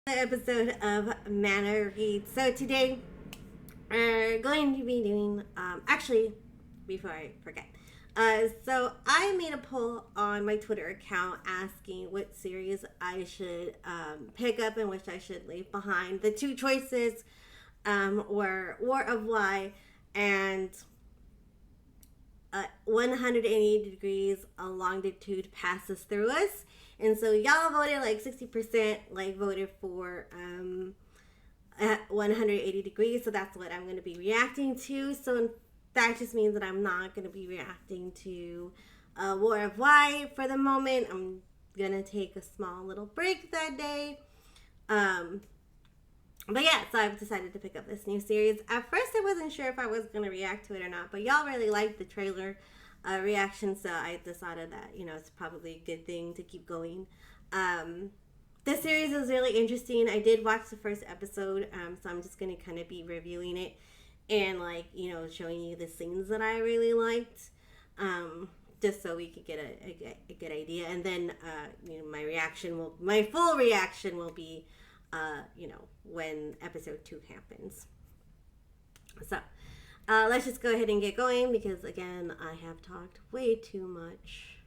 Episode of Manor Read. So today we're going to be doing actually before I forget, so I made a poll on my Twitter account asking what series I should pick up and which I should leave behind. The two choices were War of Why and 180 degrees a longitude passes through us. And so y'all voted like 60% voted for 180 degrees. So that's what I'm going to be reacting to. So that just means that I'm not going to be reacting to War of Why for the moment. I'm going to take a small little break that day. But yeah, so I've decided to pick up this new series. At first I wasn't sure if I was going to react to it or not. But y'all really liked the trailer reaction, so I decided that it's probably a good thing to keep going. This series is really interesting. I did watch the first episode, so I'm just gonna kind of be reviewing it and showing you the scenes that I really liked, just so we could get a good idea. And then my full reaction will be when episode 2 happens. So let's just go ahead and get going because, again, I have talked way too much.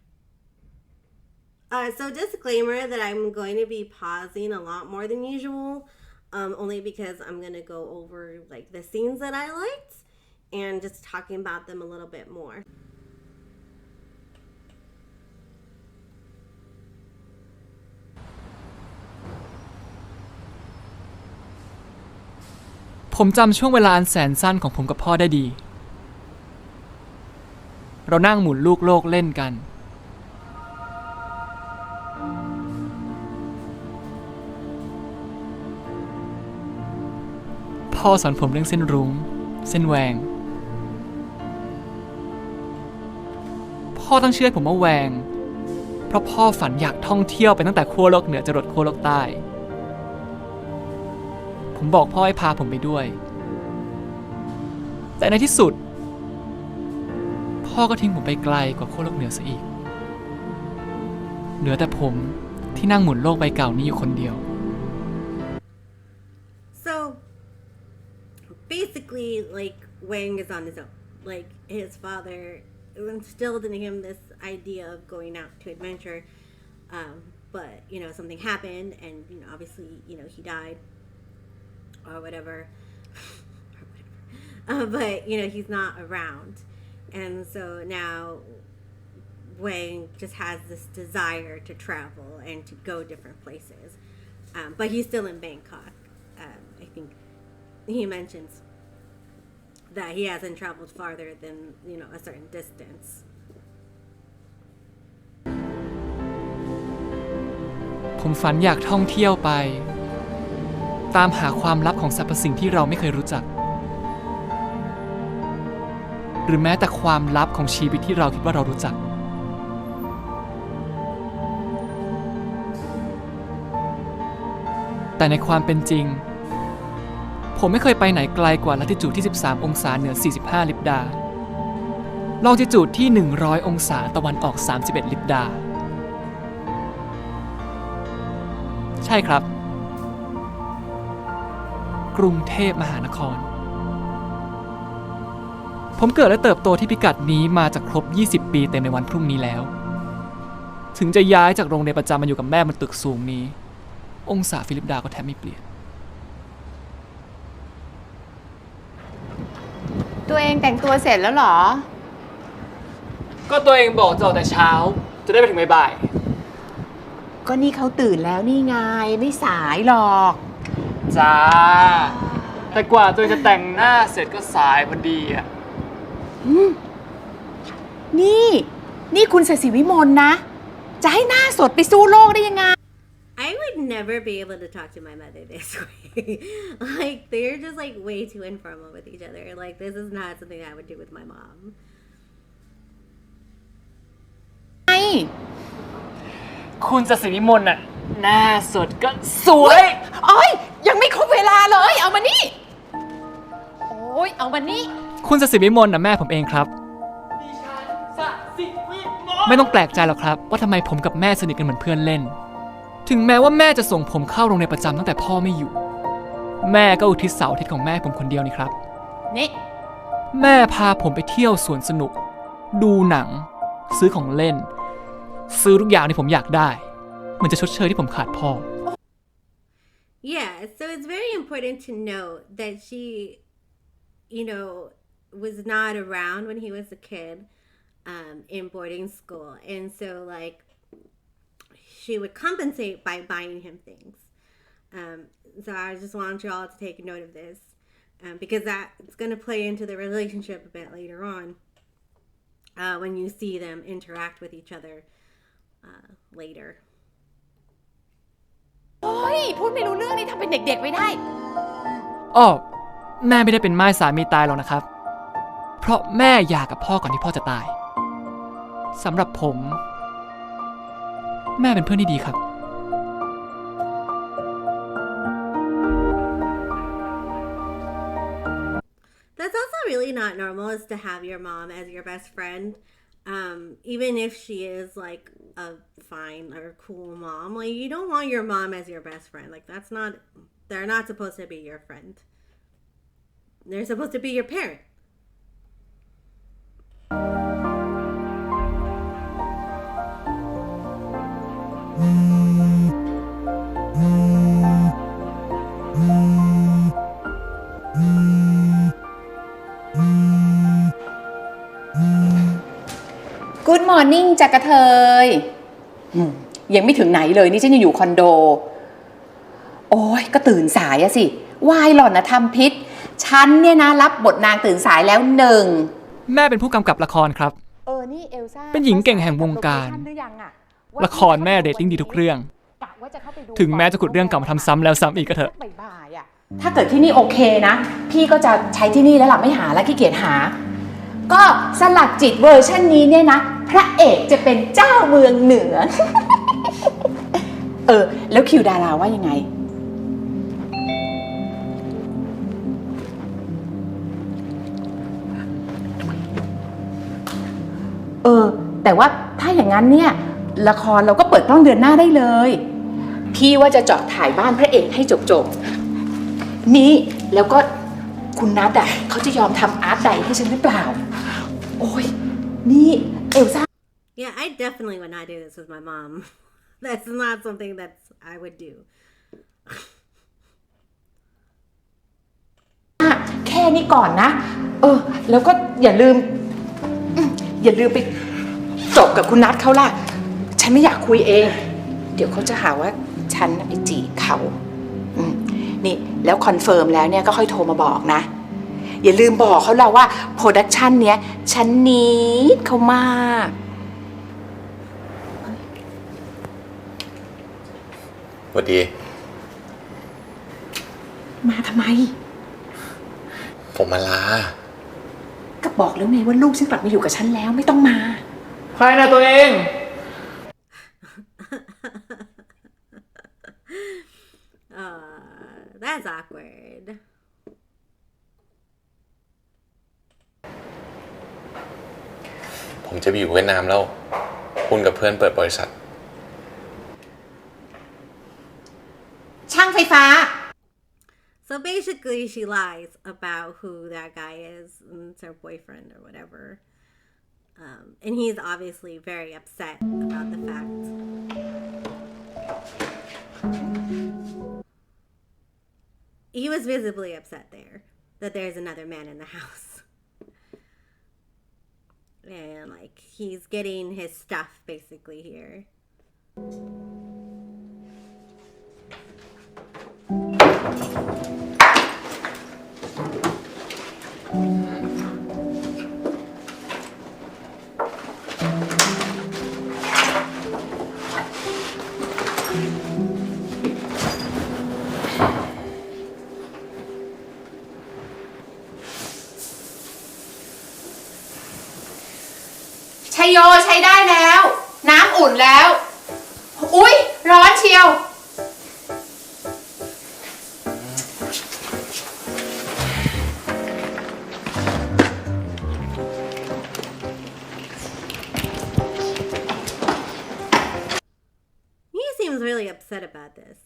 So disclaimer that I'm going to be pausing a lot more than usual, only because I'm going to go over the scenes that I liked and just talking about them a little bit more.ผมจำช่วงเวลาอันแสนสั้นของผมกับพ่อได้ดีเรานั่งหมุนลูกโลกเล่นกันพ่อสอนผมเรื่องเส้นรุ้งเส้นแหวงพ่อต้องเชื่อผมว่าแหวงเพราะพ่อฝันอยากท่องเที่ยวไปตั้งแต่ขั้วโลกเหนือจรดขั้วโลกใต้ผมบอกพ่อให้พาผมไปด้วยแต่ในที่สุดพ่อก็ทิ้งผมไปไกลกว่าขั้วโลกเหนือซะอีกเหลือแต่ผมที่นั่งหมุนโลกใบเก่านี้อยู่คนเดียว So basically Wang is on his own. His father instilled in him this idea of going out to adventure, but something happened and obviously he died or whatever. But he's not around, and so now Wang just has this desire to travel and to go different places, but he's still in Bangkok. I think he mentions that he hasn't traveled farther than a certain distance. ผมฝันอยากท่องเที่ยวไปตามหาความลับของสรรพสิ่งที่เราไม่เคยรู้จักหรือแม้แต่ความลับของชีวิตที่เราคิดว่าเรารู้จักแต่ในความเป็นจริงผมไม่เคยไปไหนไกลกว่าลัติจูดที่13องศาเหนือ45ลิบดาลองจิจูดที่100องศาตะวันออก31ลิบดาใช่ครับกรุงเทพมหานครผมเกิดและเติบโตที่พิกัดนี้มาจากครบ20ปีเต็มในวันพรุ่งนี้แล้วถึงจะย้ายจากโรงเรียนประจำมาอยู่กับแม่บนตึกสูงนี้องศาฟิลิปดาก็แทบไม่เปลี่ยนตัวเองแต่งตัวเสร็จแล้วเหรอก็ตัวเองบอกจะออกแต่เช้าจะได้ไปถึงบ่ายก็นี่เขาตื่นแล้วนี่ไงไม่สายหรอกจ้าแต่กว่าตัวจะแต่งหน้าเสร็จก็สายพอดีอ่ะนี่คุณศศิวิมลนะจะให้หน้าสดไปสู้โลกได้ยังไง I would never be able to talk to my mother this way. They're just way too informal with each other. This is not something I would do with my mom. คุณศศิวิมลน่ะหน้าสดก็สวยโอ๊ยยังไม่ครบเวลาเลยเอามานี่โอ๊ยเอามานี่คุณศศิวิมลน่ะแม่ผมเองครับไม่ต้องแปลกใจหรอกครับว่าทำไมผมกับแม่สนิทกันเหมือนเพื่อนเล่น ถึงแม้ว่าแม่จะส่งผมเข้าโรงเรียนประจำตั้งแต่พ่อไม่อยู่แม่ก็อุทิศเสาร์อาทิตย์ของแม่ผมคนเดียวนี่ครับนี่แม่พาผมไปเที่ยวสวนสนุกดูหนังซื้อของเล่นซื้อทุกอย่างที่ผมอยากได้เหมือนจะชดเชยที่ผมขาดพ่อ Yeah, so it's very important to note that she, was not around when he was a kid in boarding school. And so, like, she would compensate by buying him things. So I just want you all to take note of this because that's going to play into the relationship a bit later on when you see them interact with each other later. โอ้ยพูดไม่รู้เรื่องนี่ทำเป็นเด็กๆไม่ได้อ้อแม่ไม่ได้เป็นม่ายสามีตายหรอกนะครับเพราะแม่หย่ากับพ่อก่อนที่พ่อจะตายสำหรับผมแม่เป็นเพื่อนที่ดีครับ That's also really not normal is to have your mom as your best friend. Even if she is like a fine or cool mom, like you don't want your mom as your best friend. Like they're not supposed to be your friend. They're supposed to be your parent. Good morning จักระเทยยังไม่ถึงไหนเลยนี่ฉันยังอยู่คอนโดโอ้ยก็ตื่นสายอะสิวายหล่อนนะทำพิษฉันเนี่ยนะรับบทนางตื่นสายแล้วหนึ่งแม่เป็นผู้กำกับละครครับนี่เอลซ่าเป็นหญิงเก่งแห่งวงการละครแม่เรตติ้งดีทุกเรื่องถึงแม้จะขุดเรื่องเก่ามาทำซ้ำแล้วซ้ำอีกก็เถอะถ้าเกิดที่นี่โอเคนะพี่ก็จะใช้ที่นี่แล้วล่ะไม่หาแล้วขี้เกียจหาก็สลักจิตเวอร์ชันนี้เนี่ยนะพระเอกจะเป็นเจ้าเมืองเหนือ แล้วคิวดาราว่ายังไงแต่ว่าถ้าอย่างนั้นเนี่ยละครเราก็เปิดกล้องเดือนหน้าได้เลยพี่ว่าจะเจาะถ่ายบ้านพระเอกให้จบๆนี่แล้วก็คุณนัทอ่ะเขาจะยอมทำอาร์ตไดให้ฉันหรือเปล่าโอ้ยนี่เอลซ่า Yeah, I definitely would not do this with my mom. That's not something that I would do. แค่นี้ก่อนนะแล้วก็อย่าลืมไปจบกับคุณนัทเขาล่ะฉันไม่อยากคุยเองเดี๋ยวเขาจะหาว่าฉันไปจีบเขานี่แล้วคอนเฟิร์มแล้วเนี่ยก็ค่อยโทรมาบอกนะอย่าลืมบอกเขาเราว่าโปรดักชันเนี้ยฉันนิดเขามากสวัสดีมาทำไมผมมาลาก็บอกแล้วไงว่าลูกฉันกลับมาอยู่กับฉันแล้วไม่ต้องมาใครนะตัวเอง That's awkward. ผมจะไปอยู่เวียดนามแล้วคุณกับเพื่อนเปิดบริษัทช่างไฟฟ้า So basically she lies about who that guy is and it's her boyfriend or whatever. And he's obviously very upset about the fact. He was visibly upset there that there's another man in the house. And like he's getting his stuff basically here.ชัยโยใช้ได้แล้วน้ำอุ่นแล้วอุ๊ยร้อนเชียวHe seems really upset upset about this.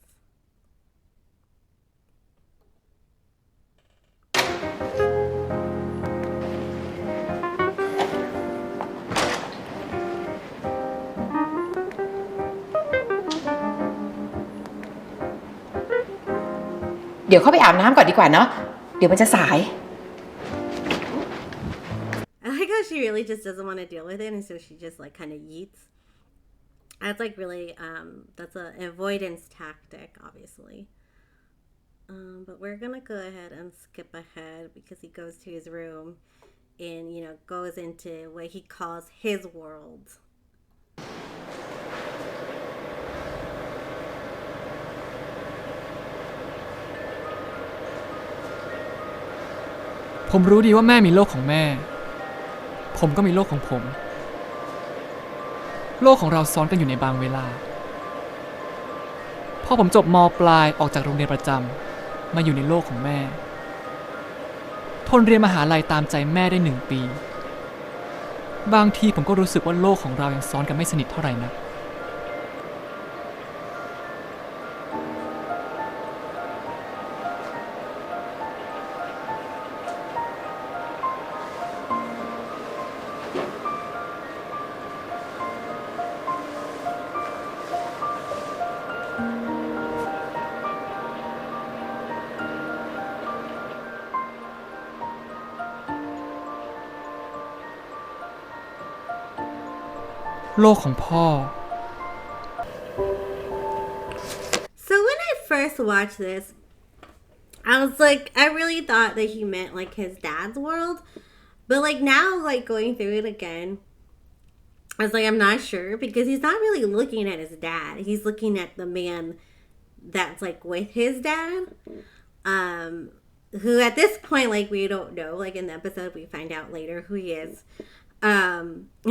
เดี๋ยวเข้าไปอาบน้ำก่อนดีกว่าเนาะเดี๋ยวมันจะสาย I like how she really just doesn't want to deal with it, and so she just like kind of yeets. That's like really that's an avoidance tactic, obviously. But we're gonna go ahead and skip ahead because he goes to his room and goes into what he calls his world. ผมรู้ดีว่าแม่มีโลกของแม่ผมก็มีโลกของผมโลกของเราซ้อนกันอยู่ในบางเวลาพอผมจบม.ปลายออกจากโรงเรียนประจำมาอยู่ในโลกของแม่ทนเรียนมหาลัยตามใจแม่ได้1 ปีบางทีผมก็รู้สึกว่าโลกของเรายังซ้อนกันไม่สนิทเท่าไหร่นักโลกของพ่อ So when I first watched this, I was like, I really thought that he meant like his dad's world, but like now, like going through it again, I was like, I'm not sure because he's not really looking at his dad. He's looking at the man that's like with his dad, who at this point, like we don't know. Like in the episode, we find out later who he is.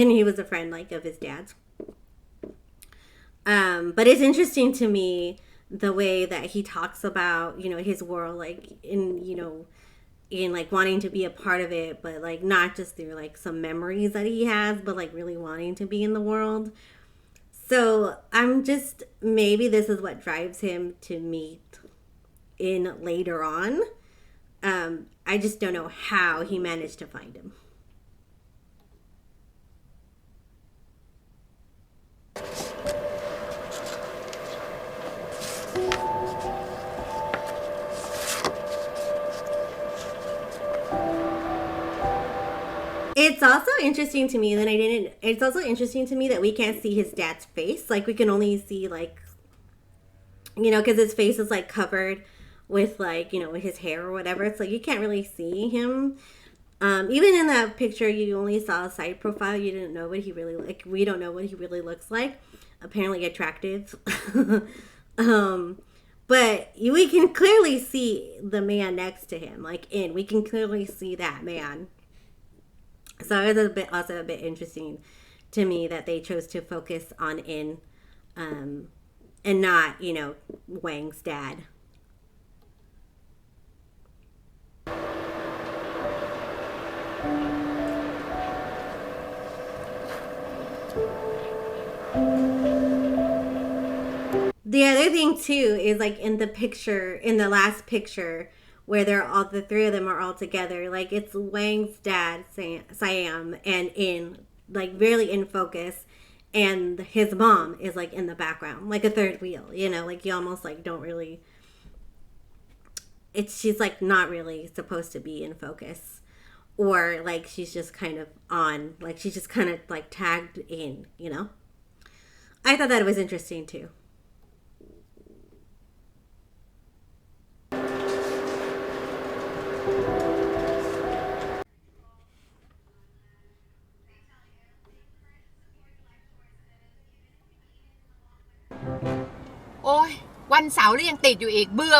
And he was a friend like of his dad's. But it's interesting to me the way that he talks about, his world, like in like wanting to be a part of it, but like not just through like some memories that he has, but like really wanting to be in the world. So maybe this is what drives him to meet in later on. I just don't know how he managed to find him. It's also interesting to me that we can't see his dad's face. Like we can only see like, because his face is like covered with like, with his hair or whatever. It's like you can't really see him. Even in that picture, you only saw a side profile. You didn't know what he really like. We don't know what he really looks like. Apparently attractive. But we can clearly see the man next to him. We can clearly see that man. So it was also a bit interesting to me that they chose to focus on In, and not, Wang's dad. The other thing too is like in the last picture where the three of them are all together, like it's Wang's dad, Siam, and In, like really in focus, and his mom is like in the background, like a third wheel, like you almost like don't really, she's like not really supposed to be in focus, or like she's just kind of on, like she's just kind of like tagged in, I thought that was interesting too.โอ้ยวันเสาร์แล้วยังติดอยู่อีกเบื่อ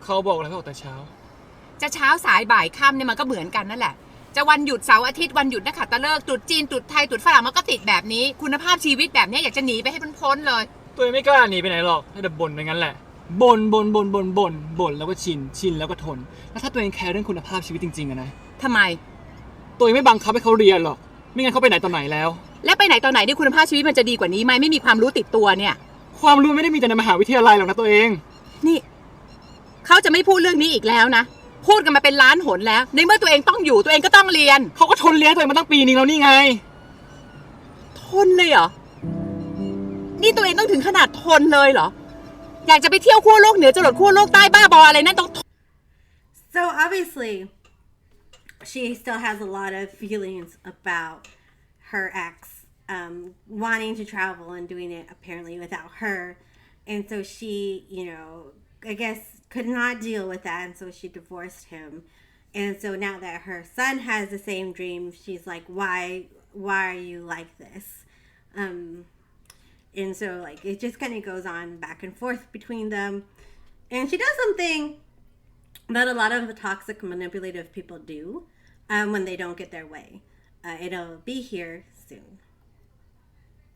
เขาบอกแล้วว่าแต่เช้าจะเช้าสายบ่ายค่ำเนี่ยมันก็เหมือนกันนั่นแหละจะวันหยุดเสาร์อาทิตย์วันหยุดนักขัตฤกษ์ตรุษจีนตรุษไทยตรุษฝรั่งมันก็ติดแบบนี้คุณภาพชีวิตแบบนี้อยากจะหนีไปให้พ้นเลยตัวเองไม่กล้าหนีไปไหนหรอกให้แต่บ่นไปงั้นแหละบ่นแล้วก็ชินแล้วก็ทนแล้วถ้าตัวเองแคร์เรื่องคุณภาพชีวิตจริงๆอะนะทำไมตัวเองไม่บังคับให้เขาเรียนหรอกไม่งั้นเขาไปไหนตอนไหนแล้วไปไหนตอนไหนที่คุณภาพชีวิตมันจะดีกว่านี้ไหมไม่มีความรู้ติดตัวเนี่ย ความรู้ไม่ได้มีแต่ในมหาวิทยาลัยหรอกนะตัวเอง นี่เขาจะไม่พูดเรื่องนี้อีกแล้วนะพูดกันมาเป็นล้านหนแล้วในเมื่อตัวเองต้องอยู่ตัวเองก็ต้องเรียนเขาก็ทนเลี้ยงตัวเองมาตั้งปีนึงแล้วนี่ไงทนเลยเหรอนี่ตัวเองต้องถึงขนาดทนเลยเหรออยากจะไปเที่ยวขั้วโลกเหนือจรดขั้วโลกใต้บ้าบออะไรนั่นต้อง So obviously, she still has a lot of feelings about her ex wanting to travel and doing it apparently without her. And so she, I guess could not deal with that. And so she divorced him. And so now that her son has the same dream, she's like, why are you like this? And so like, it just kind of goes on back and forth between them. And she does something that a lot of the toxic manipulative people do when they don't get their way. It'll be here soon.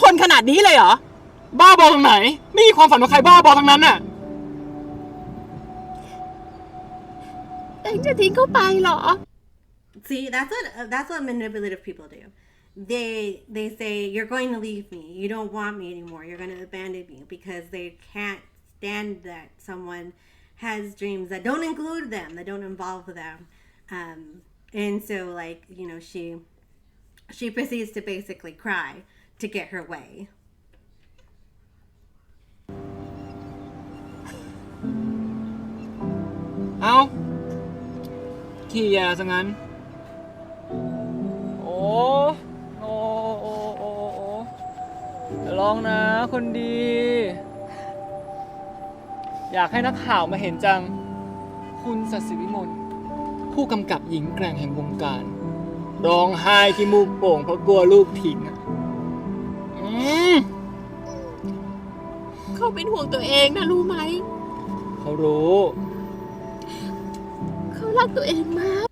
คนขนาดนี้เลยเหรอบ้าบอตรงไหนไม่มีความฝันว่าใครบ้าบอทั้งนั้นน่ะเองจะทิ้งเขาไปเหรอ See, that's what manipulative people do. They say you're going to leave me. You don't want me anymore. You're going to abandon me because they can't stand that someone has dreams that don't include them, that don't involve them. And so like, she proceeds to basically cry to get her way. เอาขี้ยาซะงั้นโอ้ลองนะคนดี อยากให้นักข่าวมาเห็นจังคุณศศิวิมลผู้กำกับหญิงแกร่งแห่งวงการร้องไห้ที่มูกโป่งเพราะกลัวลูกทิ้งเขาเป็นห่วงตัวเองนะรู้ไหมเขารู้ เขารักตัวเองมาก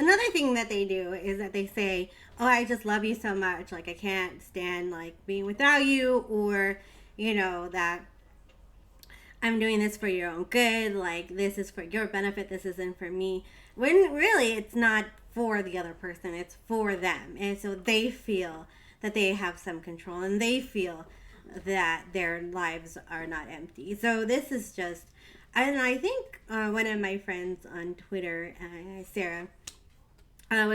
Another thing that they do is that they say, oh, I just love you so much. Like, I can't stand, like, being without you. Or, that I'm doing this for your own good. Like, this is for your benefit. This isn't for me. When really it's not for the other person. It's for them. And so they feel that they have some control. And they feel that their lives are not empty. So this is just... And I think one of my friends on Twitter, Sarah...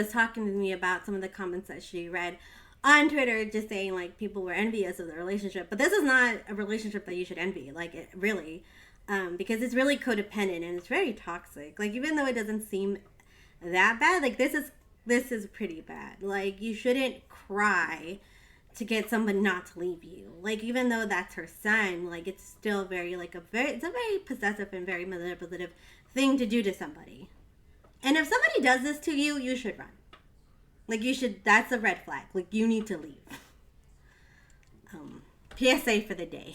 was talking to me about some of the comments that she read on Twitter, just saying like people were envious of the relationship, but this is not a relationship that you should envy, like it really, because it's really codependent and it's very toxic. Like even though it doesn't seem that bad, like this is pretty bad. Like you shouldn't cry to get someone not to leave you. Like even though that's her son, like it's still it's a very possessive and very manipulative thing to do to somebody. And if somebody does this to you, you should run. Like that's a red flag. Like you need to leave. PSA for the day.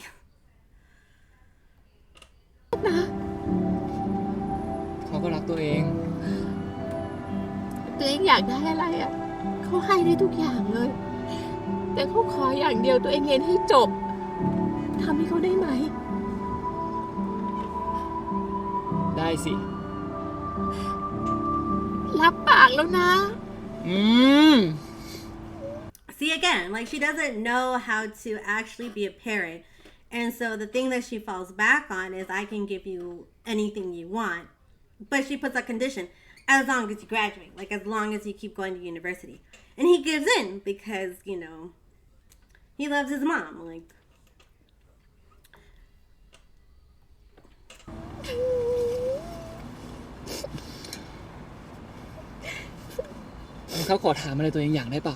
เขาก็รักตัวเอง ตัวเองอยากได้อะไรอ่ะเขาให้ได้ทุกอย่างเลยแต่เขาขออย่างเดียวตัวเองเรียนให้จบทำให้เขาได้ไหมได้สิรับปากแล้วนะSee again, like she doesn't know how to actually be a parent. And so the thing that she falls back on is I can give you anything you want. But she puts a condition as long as you graduate, like as long as you keep going to university. And he gives in because, he loves his mom. Likeเขาขอถามอะไรตัวเองอย่างได้เปล่า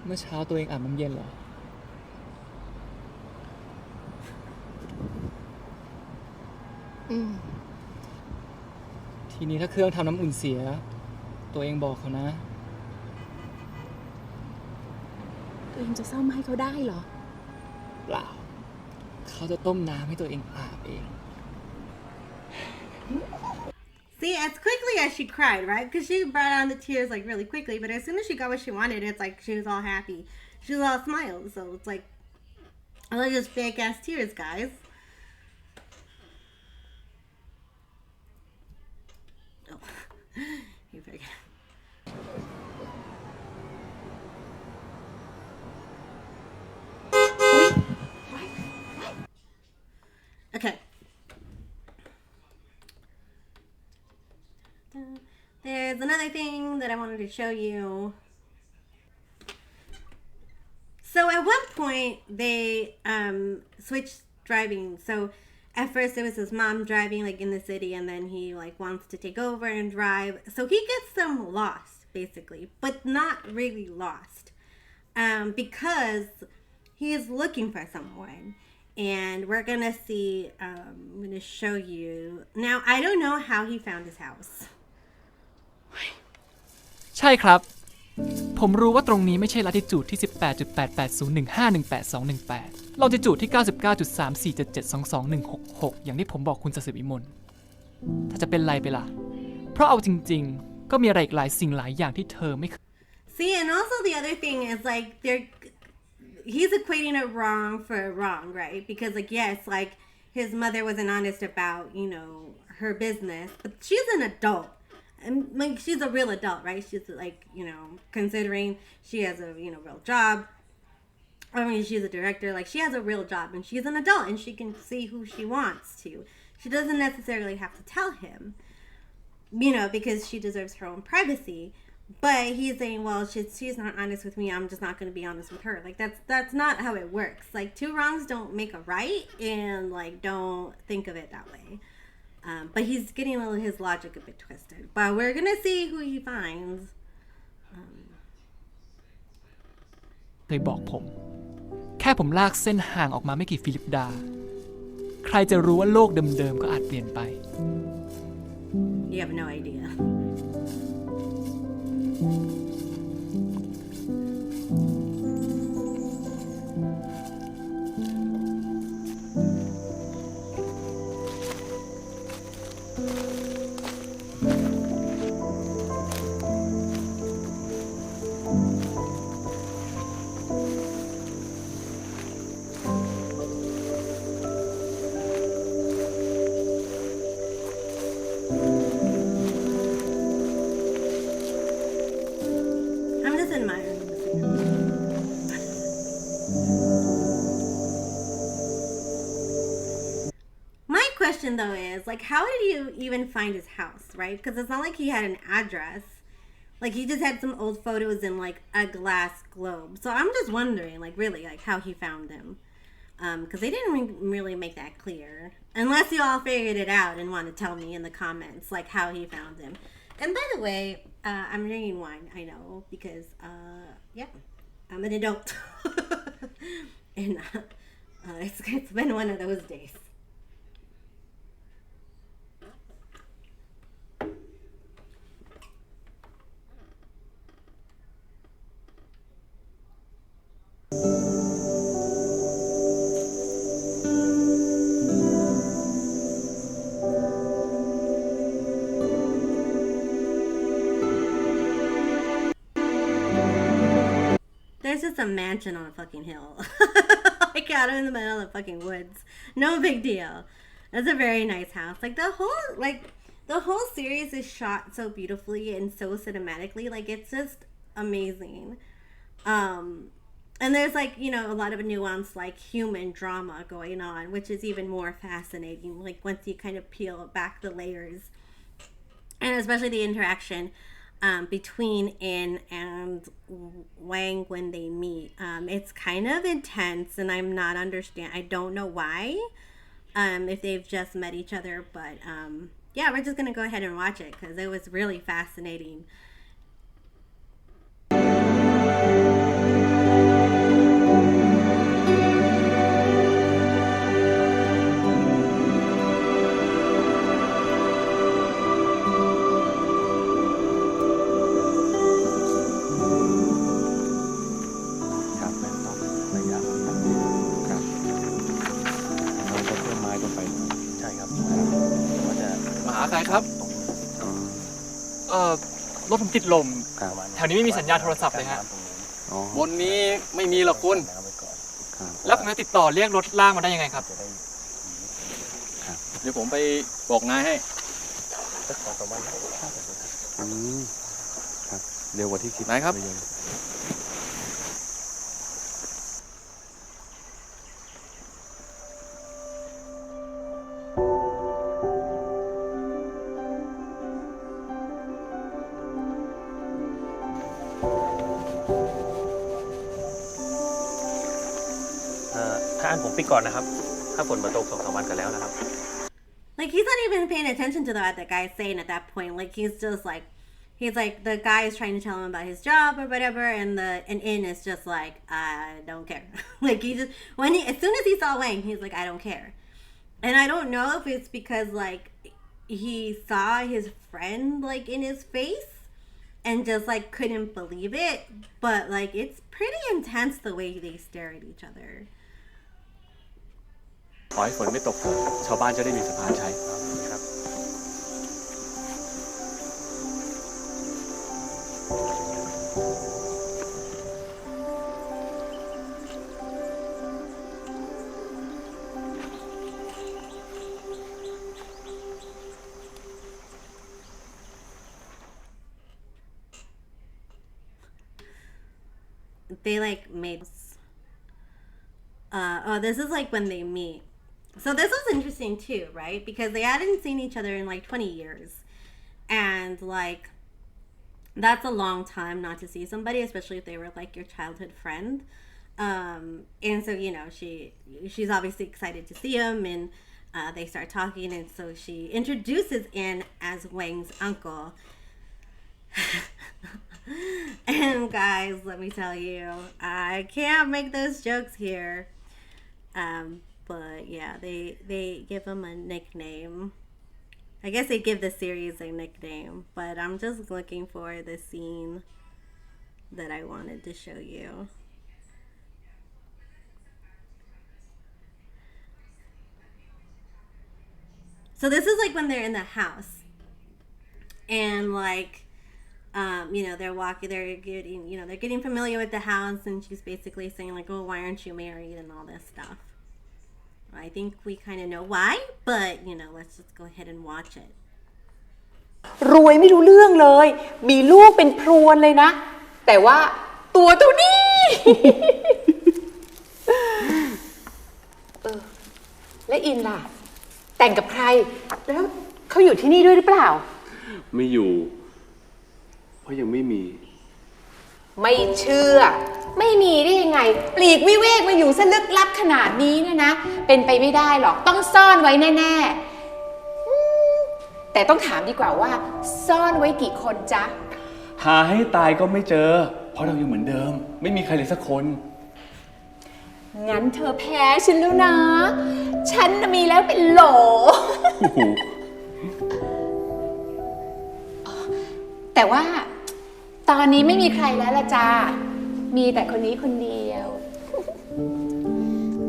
เมื่อเช้าตัวเองอาบน้ำเย็นเหรอทีนี้ถ้าเครื่องทำน้ำอุ่นเสียตัวเองบอกเขานะตัวเองจะซ่อมให้เขาได้เหรอเปล่าเขาจะต้มน้ำให้ตัวเองอาบเอง See, as quickly as she cried, right? Because she brought on the tears like really quickly, but as soon as she got what she wanted, it's like she was all happy. She was all smiles. So it's like, I like just fake ass tears, guys. Oh, you forget. I wanted to show you. So at one point they switched driving. So at first it was his mom driving like in the city, and then he like wants to take over and drive. So he gets them lost basically, but not really lost, because he is looking for someone. And we're gonna see, I'm gonna show you. Now, I don't know how he found his house. ใช่ครับ ผมรู้ว่าตรงนี้ไม่ใช่ลัติจูดที่ 18.8801518218 ลองจิจูดที่ 99.3477222166 อย่างที่ผมบอกคุณสศิวิมลถ้าจะเป็นไรไปล่ะ เพราะเอาจริงๆ ก็มีอะไรอีกหลายสิ่งหลายอย่างที่เธอไม่เคย See, and also the other thing is like he's equating it wrong for wrong, right? Because like, yes, like his mother wasn't honest about, you know, her business, but she's an adult. And like, she's a real adult, right? She's like, you know, considering she has a, you know, real job. I mean, she's a director. Like, she has a real job, and she's an adult, and she can see who she wants to. She doesn't necessarily have to tell him, you know, because she deserves her own privacy. But he's saying, well, she's not honest with me, I'm just not going to be honest with her. Like, that's not how it works. Like, two wrongs don't make a right, and like, don't think of it that way. But he's getting his logic a bit twisted. But we're going to see who he finds. เคยบอกผม แค่ผมลากเส้นห่างออกมาไม่กี่ฟิลิปดา ใครจะรู้ว่าโลกเดิมๆก็อาจเปลี่ยนไป You have no idea. I'm just admiring the scene. My question though is, like, how did you even find his house, right? Because it's not like he had an address. Like, he just had some old photos in like a glass globe. So I'm just wondering, like, really, like, how he found him. Because they didn't really make that clear. Unless you all figured it out and want to tell me in the comments, like, how he found him. And by the way, I'm drinking wine, I know, because, yeah, I'm an adult. And it's been one of those days. There's just a mansion on a fucking hill. Like, out in the middle of the fucking woods. No big deal. That's a very nice house. Like, the whole series is shot so beautifully and so cinematically. Like, it's just amazing. And there's, like, you know, a lot of nuanced, like, human drama going on, which is even more fascinating. Like, once you kind of peel back the layers. And especially the interaction between In and Wang when they meet. It's kind of intense, and I'm not I don't know why, if they've just met each other, but yeah, we're just gonna go ahead and watch it because it was really fascinating. Hi รถผมติดลมแถวนี้ไม่มีสัญญาณโทรศัพท์เลยฮะบนนี้ไม่มีหรอกคุณแล้วผมจะติดต่อเรียกรถล่างมาได้ยังไงครับเดี๋ยวผมไปบอกนายให้เร็วกว่าที่คิดนายครับ ผมปิดก่อนนะครับถ้าฝนมาตก2-3 วันกันแล้วนะครับ Like, he's not even paying attention to what the guy's saying at that point. Like, he's like, the guy is trying to tell him about his job or whatever, and In is just like, I don't care. Like, as soon as he saw Wang, he's like, I don't care. And I don't know if it's because, like, he saw his friend, like, in his face and just, like, couldn't believe it. But, like, it's pretty intense the way they stare at each other. ขอให้ฝนไม่ตกชาวบ้านจะได้มีสะพานใช้ครับ They like made this is like when they meet. So this was interesting too, right? Because they hadn't seen each other in like 20 years. And like that's a long time not to see somebody, especially if they were like your childhood friend. And so, you know, she's obviously excited to see him, and they start talking, and so she introduces In as Wang's uncle. And guys, let me tell you, I can't make those jokes here. But yeah, they give him a nickname. I guess they give the series a nickname, but I'm just looking for the scene that I wanted to show you. So this is like when they're in the house, and like, you know, they're getting familiar with the house, and she's basically saying like, oh, why aren't you married and all this stuff. I think we kind of know why, but you know, let's just go ahead and watch it. รวยไม่รู้เรื่องเลย มีลูกเป็นพรวนเลยนะ แต่ว่าตัวเท่านี้ และอินล่ะ แต่งกับใคร แล้วเขาอยู่ที่นี่ด้วยหรือเปล่า ไม่อยู่ เพราะยังไม่มี ไม่เชื่อ ไม่มีได้ยังไง ปลีกวิเวกมาอยู่ซะลึกลับขนาดนี้เนี่ยนะ เป็นไปไม่ได้หรอก ต้องซ่อนไว้แน่ๆแต่ต้องถามดีกว่าว่า ซ่อนไว้กี่คนจ๊ะ หาให้ตายก็ไม่เจอ เพราะเรายังเหมือนเดิม ไม่มีใครเลยสักคน งั้นเธอแพ้ฉันแล้วนะ ฉันมีแล้วเป็นโหล แต่ว่าตอนนี้ไม่มีใครแล้วละจ้า มีแต่คนนี้คนเดียว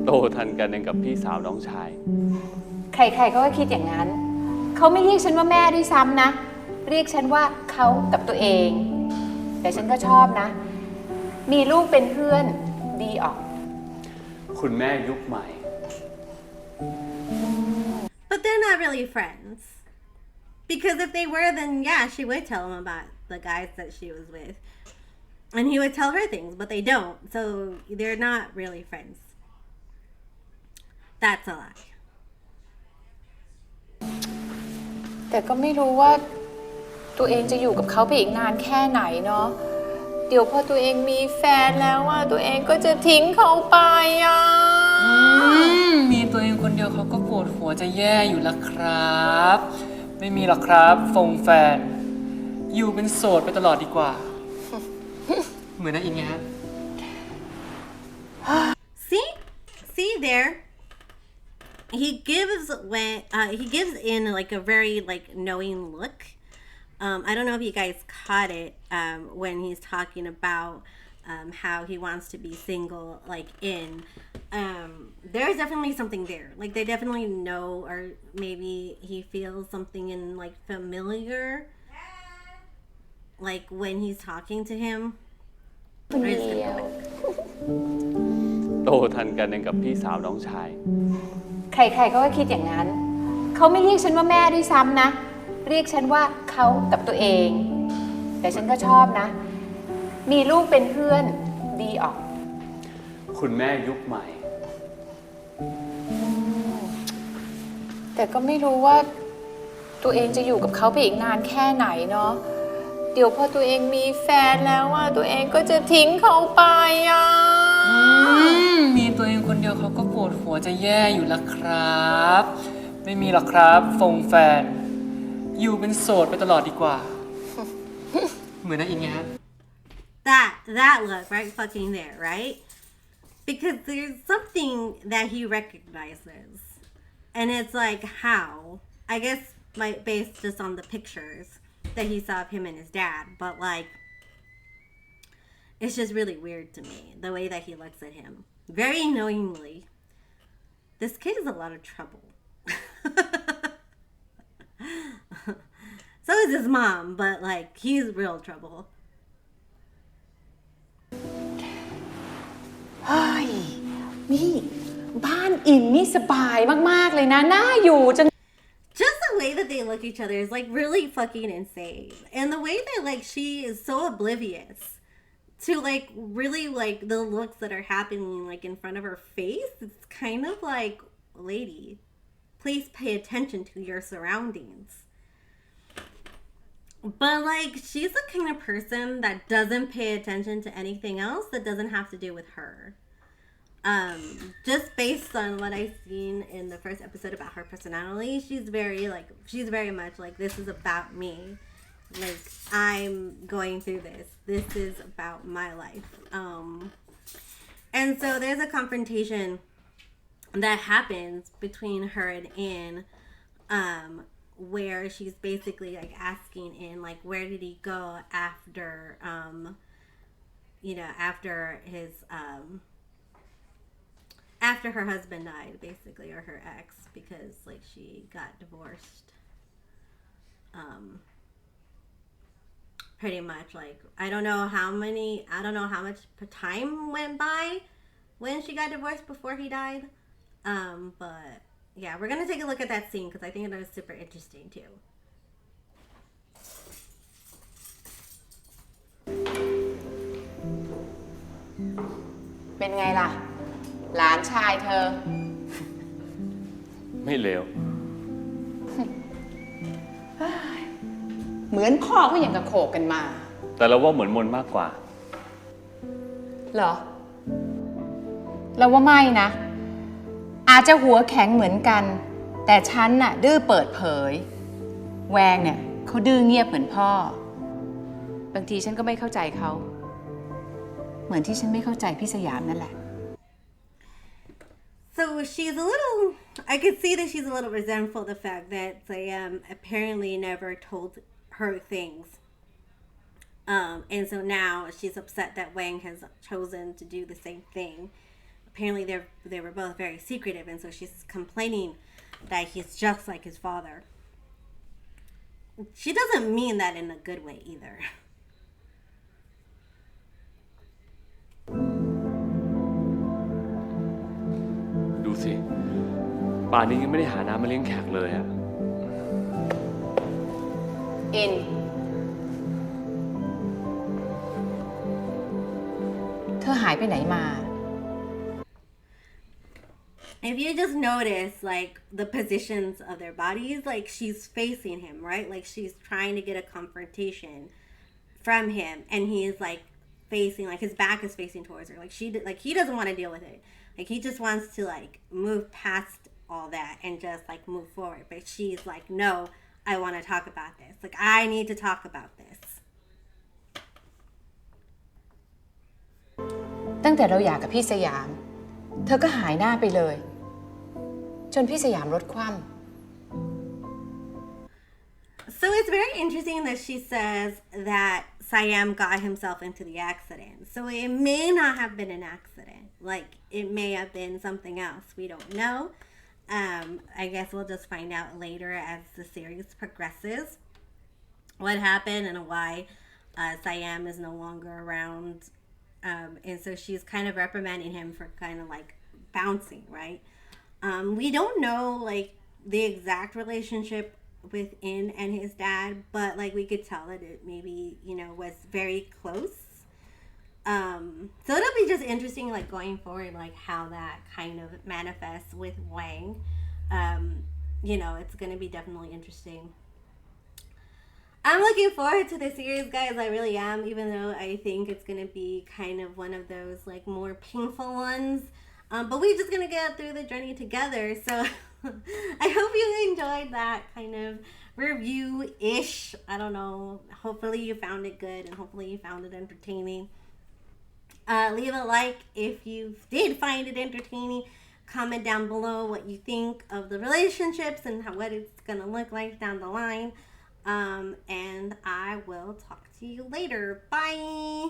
โตทันกันเองกับพี่สาวน้องชาย ใครๆก็คิดอย่างนั้น เขาไม่เรียกฉันว่าแม่ด้วยซ้ำนะ เรียกฉันว่าเขากับตัวเอง แต่ฉันก็ชอบนะ มีลูกเป็นเพื่อนดีออก คุณแม่ยุคใหม่ But they're not really friends. Because if they were, then yeah, she would tell him about the guys that she was with. And he would tell her things, but they don't. So they're not really friends. That's a lie. แต่ก็ไม่รู้ว่าตัวเองจะอยู่กับเขาไปอีกนานแค่ไหนเนาะ เดี๋ยวพอตัวเองมีแฟนแล้วว่าตัวเองก็จะทิ้งเขาไปอ่ะ มีตัวเองคนเดียวเขาก็ปวดหัวจะแย่อยู่แล้วครับ ไม่มีหรอกครับฟงแฟน อยู่เป็นโสดไปตลอดดีกว่า เหมือนนะอินไงฮะ See there. He gives In like a very like knowing look. I don't know if you guys caught it when he's talking about how he wants to be single, like In. There's definitely something there. Like they definitely know, or maybe he feels something in like familiar, like when he's talking to him. คนเดียว โตทันกันเองกับพี่สาวน้องชาย ใครๆก็คิดอย่างนั้น เขาไม่เรียกฉันว่าแม่ด้วยซ้ำนะ เรียกฉันว่าเขากับตัวเอง แต่ฉันก็ชอบนะ มีลูกเป็นเพื่อนดีออก คุณแม่ยุคใหม่ แต่ก็ไม่รู้ว่าตัวเองจะอยู่กับเขาไปอีกนานแค่ไหนเนาะ เดี๋ยวพอตัวเองมีแฟนแล้วว่าตัวเองก็จะทิ้งเขาไปอ่ะ มีตัวเองคนเดียวเขาก็ปวด วดหัวจะแย่อยู่แล้วครับ ไม่มีหรอกครับฟงแฟน อยู่เป็นโสดไปตลอดดีกว่า เหมือนนะอินไงฮะ That look right fucking there, right? Because there's something that he recognizes. And it's like how? I guess based just on the pictures that he saw of him and his dad, but like it's just really weird to me the way that he looks at him. Very knowingly. This kid is a lot of trouble. So is his mom, but like he's real trouble. เฮ้ยนี่บ้านอินนี่สบายมากๆเลยนะน่าอยู่จัง Just the way that they look at each other is like really fucking insane. And the way that like she is so oblivious to like really like the looks that are happening like in front of her face. It's kind of like, lady, please pay attention to your surroundings. But like she's the kind of person that doesn't pay attention to anything else that doesn't have to do with her. Just based on what I've seen in the first episode about her personality, she's very much like, this is about me. Like, I'm going through this. This is about my life. And so there's a confrontation that happens between her and In, where she's basically like asking In, like, where did he go after, after his, after her husband died, basically, or her ex, because like she got divorced. Pretty much like I don't know how much time went by when she got divorced before he died. But yeah, we're gonna take a look at that scene because I think that was super interesting too. เป็นไงล่ะ หลานชายเธอ ไม่เลว เหมือนพ่อก็อย่างกับโขกกันมา แต่เราว่าเหมือนมนมากกว่า เหรอ เราว่าไม่นะ อาจจะหัวแข็งเหมือนกัน แต่ฉันน่ะดื้อเปิดเผย แวงเนี่ยเขาดื้อเงียบเหมือนพ่อ บางทีฉันก็ไม่เข้าใจเขา เหมือนที่ฉันไม่เข้าใจพี่สยามนั่นแหละ So she's a little, I could see that she's a little resentful of the fact that Siam apparently never told her things. And so now she's upset that Wang has chosen to do the same thing. Apparently they were both very secretive, and so she's complaining that he's just like his father. She doesn't mean that in a good way either. ดูสิ ป่านนี้ยังไม่ได้หาน้ำมาเลี้ยงแขกเลยอะ อิน เธอหายไปไหนมา If you just notice, like, the positions of their bodies, like, she's facing him, right? Like, she's trying to get a confrontation from him, and he's, like, facing, like, his back is facing towards her. Like, he doesn't want to deal with it. Like, he just wants to, like, move past all that and just, like, move forward. But she's like, no, I want to talk about this. Like, I need to talk about this. ตั้งแต่เราหย่ากับพี่สยาม เธอก็หายหน้าไปเลย จนพี่สยามรถคว่ำ So it's very interesting that she says that Siam got himself into the accident. So it may not have been an accident. Like, it may have been something else. We don't know. I guess we'll just find out later as the series progresses what happened and why Siam is no longer around. And so she's kind of reprimanding him for kind of like bouncing, right? We don't know like the exact relationship with In and his dad, but like we could tell that it maybe, was very close. So it'll be just interesting like going forward, like how that kind of manifests with Wang. It's going to be definitely interesting. I'm looking forward to the series, guys. I really am, even though I think it's going to be kind of one of those like more painful ones. But we're just gonna get through the journey together. So I hope you enjoyed that kind of review-ish. I don't know. Hopefully you found it good and hopefully you found it entertaining. Leave a like if you did find it entertaining. Comment down below what you think of the relationships and what it's gonna look like down the line. And I will talk to you later. Bye.